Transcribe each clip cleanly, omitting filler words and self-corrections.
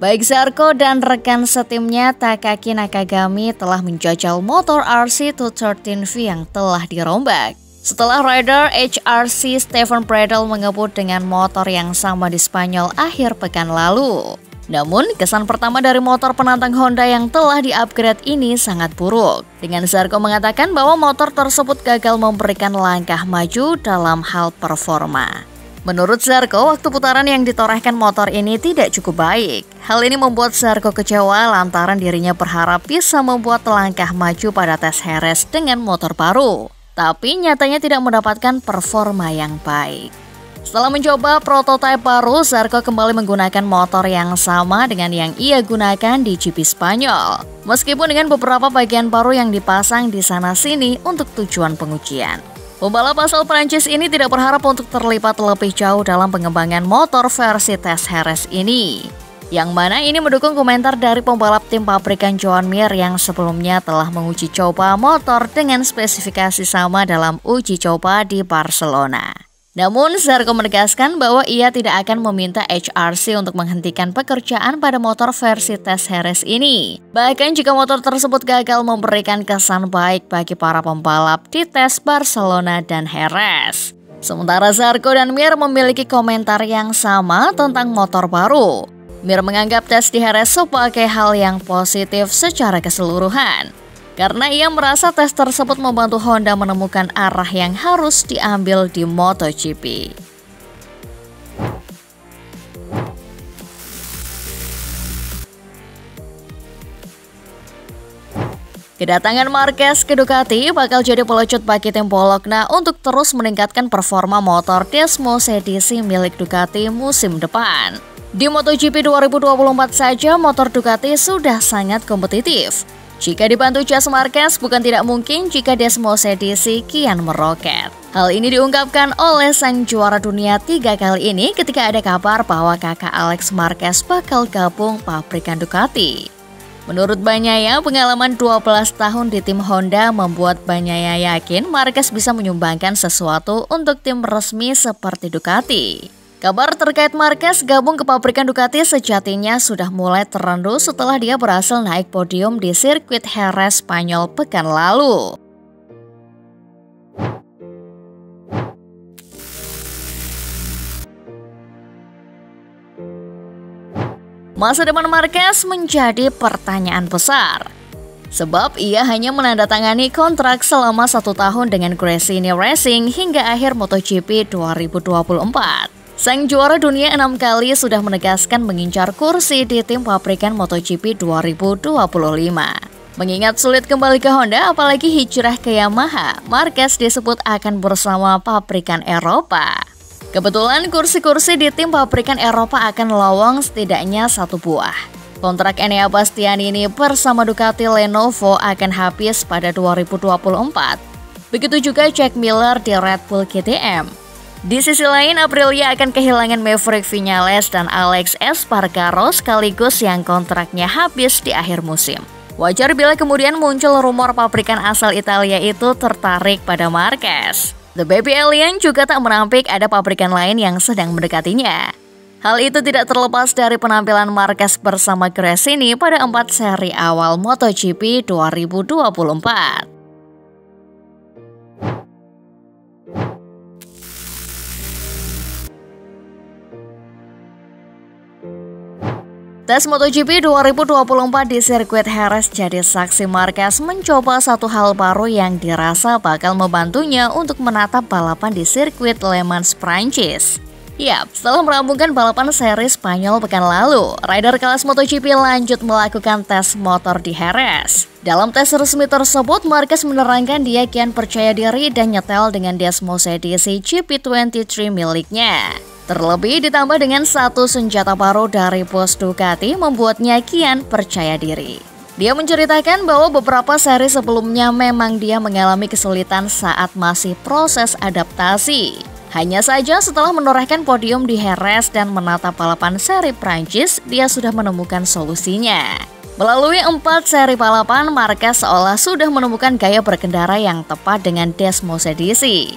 Baik Zarko dan rekan setimnya Takaki Nakagami telah menjajal motor RC213V yang telah dirombak. Setelah rider HRC Stefan Bradl mengebut dengan motor yang sama di Spanyol akhir pekan lalu. Namun, kesan pertama dari motor penantang Honda yang telah di-upgrade ini sangat buruk. Dengan Zarko mengatakan bahwa motor tersebut gagal memberikan langkah maju dalam hal performa. Menurut Zarko, waktu putaran yang ditorehkan motor ini tidak cukup baik. Hal ini membuat Zarko kecewa lantaran dirinya berharap bisa membuat langkah maju pada tes Jerez dengan motor baru. Tapi nyatanya tidak mendapatkan performa yang baik. Setelah mencoba prototipe baru, Zarko kembali menggunakan motor yang sama dengan yang ia gunakan di GP Spanyol. Meskipun dengan beberapa bagian baru yang dipasang di sana-sini untuk tujuan pengujian. Pembalap asal Prancis ini tidak berharap untuk terlibat lebih jauh dalam pengembangan motor versi tes Jerez ini. Yang mana ini mendukung komentar dari pembalap tim pabrikan Joan Mir yang sebelumnya telah menguji coba motor dengan spesifikasi sama dalam uji coba di Barcelona. Namun, Zarko menegaskan bahwa ia tidak akan meminta HRC untuk menghentikan pekerjaan pada motor versi tes Jerez ini. Bahkan jika motor tersebut gagal memberikan kesan baik bagi para pembalap di tes Barcelona dan Jerez. Sementara Zarko dan Mir memiliki komentar yang sama tentang motor baru. Mir menganggap tes di Jerez sebagai hal yang positif secara keseluruhan. Karena ia merasa tes tersebut membantu Honda menemukan arah yang harus diambil di MotoGP. Kedatangan Marquez ke Ducati bakal jadi pelecut bagi tim Bologna untuk terus meningkatkan performa motor Desmos edisi milik Ducati musim depan. Di MotoGP 2024 saja motor Ducati sudah sangat kompetitif. Jika dibantu Jas Marquez, bukan tidak mungkin jika Desmos edisi kian meroket. Hal ini diungkapkan oleh sang juara dunia 3 kali ini ketika ada kabar bahwa kakak Alex Marquez bakal gabung pabrikan Ducati. Menurut Bagnaia, pengalaman 12 tahun di tim Honda membuat Bagnaia yakin Marquez bisa menyumbangkan sesuatu untuk tim resmi seperti Ducati. Kabar terkait Marquez gabung ke pabrikan Ducati sejatinya sudah mulai terendu setelah dia berhasil naik podium di sirkuit Jerez Spanyol pekan lalu. Masa depan Marquez menjadi pertanyaan besar. Sebab ia hanya menandatangani kontrak selama 1 tahun dengan Gresini Racing hingga akhir MotoGP 2024. Sang juara dunia 6 kali sudah menegaskan mengincar kursi di tim pabrikan MotoGP 2025. Mengingat sulit kembali ke Honda, apalagi hijrah ke Yamaha, Marquez disebut akan bersama pabrikan Eropa. Kebetulan kursi-kursi di tim pabrikan Eropa akan lowong setidaknya 1 buah. Kontrak Enea Bastianini bersama Ducati Lenovo akan habis pada 2024. Begitu juga Jack Miller di Red Bull KTM. Di sisi lain, Aprilia akan kehilangan Maverick Viñales dan Alex Espargaro sekaligus yang kontraknya habis di akhir musim. Wajar bila kemudian muncul rumor pabrikan asal Italia itu tertarik pada Marquez. The Baby Alien juga tak menampik ada pabrikan lain yang sedang mendekatinya. Hal itu tidak terlepas dari penampilan Marquez bersama Gresini pada 4 seri awal MotoGP 2024. Tes MotoGP 2024 di sirkuit Jerez jadi saksi Marquez mencoba satu hal baru yang dirasa bakal membantunya untuk menatap balapan di sirkuit Le Mans Prancis. Yap, setelah merampungkan balapan seri Spanyol pekan lalu, rider kelas MotoGP lanjut melakukan tes motor di Jerez. Dalam tes resmi tersebut, Marquez menerangkan dia kian percaya diri dan nyetel dengan Desmos edisi GP23 miliknya. Terlebih ditambah dengan satu senjata baru dari bos Ducati membuatnya kian percaya diri. Dia menceritakan bahwa beberapa seri sebelumnya memang dia mengalami kesulitan saat masih proses adaptasi. Hanya saja setelah menorehkan podium di Jerez dan menatap balapan seri Prancis, dia sudah menemukan solusinya. Melalui 4 seri balapan, Marquez seolah sudah menemukan gaya berkendara yang tepat dengan Desmos edisi.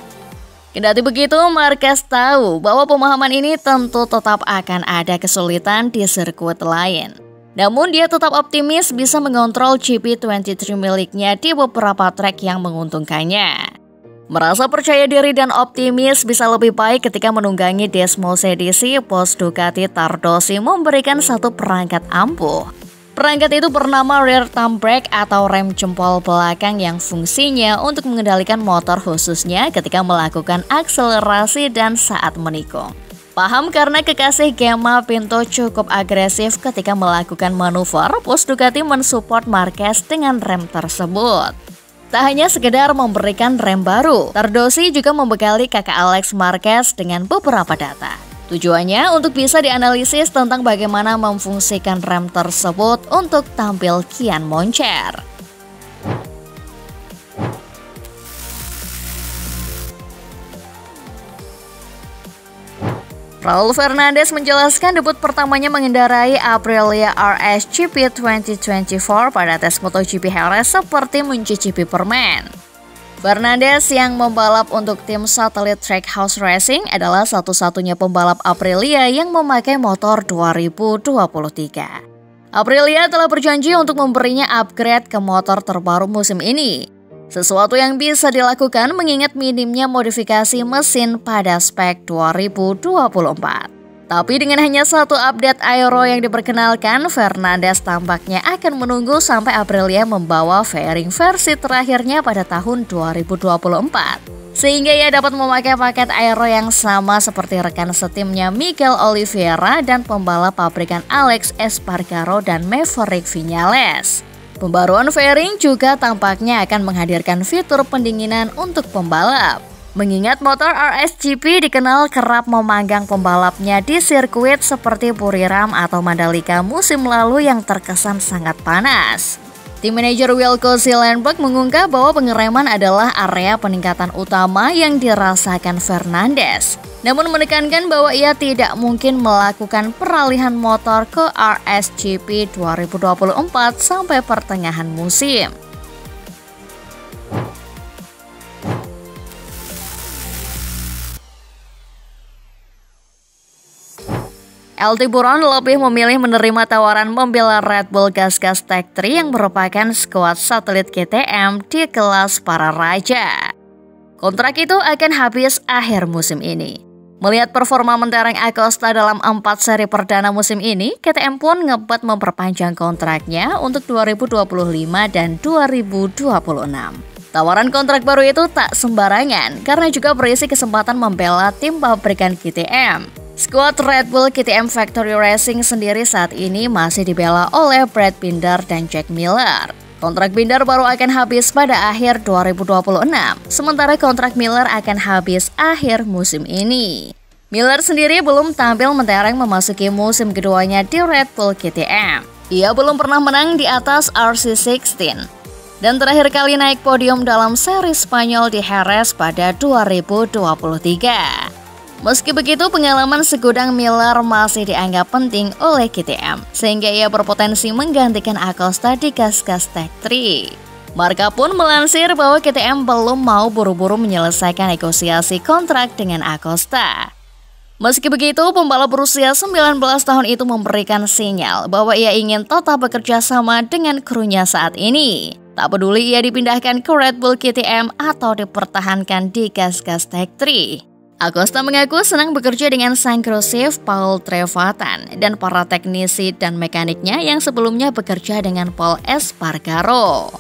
Kendati begitu, Marquez tahu bahwa pemahaman ini tentu tetap akan ada kesulitan di sirkuit lain. Namun dia tetap optimis bisa mengontrol GP23 miliknya di beberapa trek yang menguntungkannya. Merasa percaya diri dan optimis bisa lebih baik ketika menunggangi Desmos edisi, bos Ducati Tardosi memberikan satu perangkat ampuh. Perangkat itu bernama rear thumb brake atau rem jempol belakang yang fungsinya untuk mengendalikan motor khususnya ketika melakukan akselerasi dan saat menikung. Paham karena kekasih Gemma Pinto cukup agresif ketika melakukan manuver, bos Ducati mensupport Marquez dengan rem tersebut. Tak hanya sekedar memberikan rem baru, Tardosi juga membekali kakak Alex Marquez dengan beberapa data. Tujuannya untuk bisa dianalisis tentang bagaimana memfungsikan rem tersebut untuk tampil kian moncer. Raul Fernandez menjelaskan debut pertamanya mengendarai Aprilia RS GP 2024 pada tes MotoGP Jerez seperti mencicipi permen. Fernandez yang membalap untuk tim satelit Trackhouse Racing adalah satu-satunya pembalap Aprilia yang memakai motor 2023. Aprilia telah berjanji untuk memberinya upgrade ke motor terbaru musim ini. Sesuatu yang bisa dilakukan mengingat minimnya modifikasi mesin pada spek 2024. Tapi dengan hanya satu update aero yang diperkenalkan, Fernandez tampaknya akan menunggu sampai Aprilia membawa fairing versi terakhirnya pada tahun 2024. Sehingga ia dapat memakai paket aero yang sama seperti rekan setimnya Miguel Oliveira dan pembalap pabrikan Alex Espargaro dan Maverick Viñales. Pembaruan fairing juga tampaknya akan menghadirkan fitur pendinginan untuk pembalap. Mengingat motor RSGP dikenal kerap memanggang pembalapnya di sirkuit seperti Buriram atau Mandalika musim lalu yang terkesan sangat panas. Tim manajer Wilco Zilenberg mengungkap bahwa pengereman adalah area peningkatan utama yang dirasakan Fernandez. Namun menekankan bahwa ia tidak mungkin melakukan peralihan motor ke RSGP 2024 sampai pertengahan musim. El Tiburon lebih memilih menerima tawaran membela Red Bull Gas-Gas Tech 3 yang merupakan skuad satelit KTM di kelas para raja. Kontrak itu akan habis akhir musim ini. Melihat performa mentereng Acosta dalam 4 seri perdana musim ini, KTM pun ngebet memperpanjang kontraknya untuk 2025 dan 2026. Tawaran kontrak baru itu tak sembarangan karena juga berisi kesempatan membela tim pabrikan KTM. Skuad Red Bull KTM Factory Racing sendiri saat ini masih dibela oleh Brad Binder dan Jack Miller. Kontrak Binder baru akan habis pada akhir 2026, sementara kontrak Miller akan habis akhir musim ini. Miller sendiri belum tampil mentereng memasuki musim keduanya di Red Bull KTM. Ia belum pernah menang di atas RC16 dan terakhir kali naik podium dalam seri Spanyol di Jerez pada 2023. Meski begitu, pengalaman segudang Miller masih dianggap penting oleh KTM, sehingga ia berpotensi menggantikan Acosta di Gas-Gas Tech 3. Marka pun melansir bahwa KTM belum mau buru-buru menyelesaikan negosiasi kontrak dengan Acosta. Meski begitu, pembalap berusia 19 tahun itu memberikan sinyal bahwa ia ingin tetap bekerja sama dengan krunya saat ini. Tak peduli ia dipindahkan ke Red Bull KTM atau dipertahankan di Gas-Gas Tech 3. Acosta mengaku senang bekerja dengan sang kru chief Paul Trevatan dan para teknisi dan mekaniknya yang sebelumnya bekerja dengan Paul Espargaro.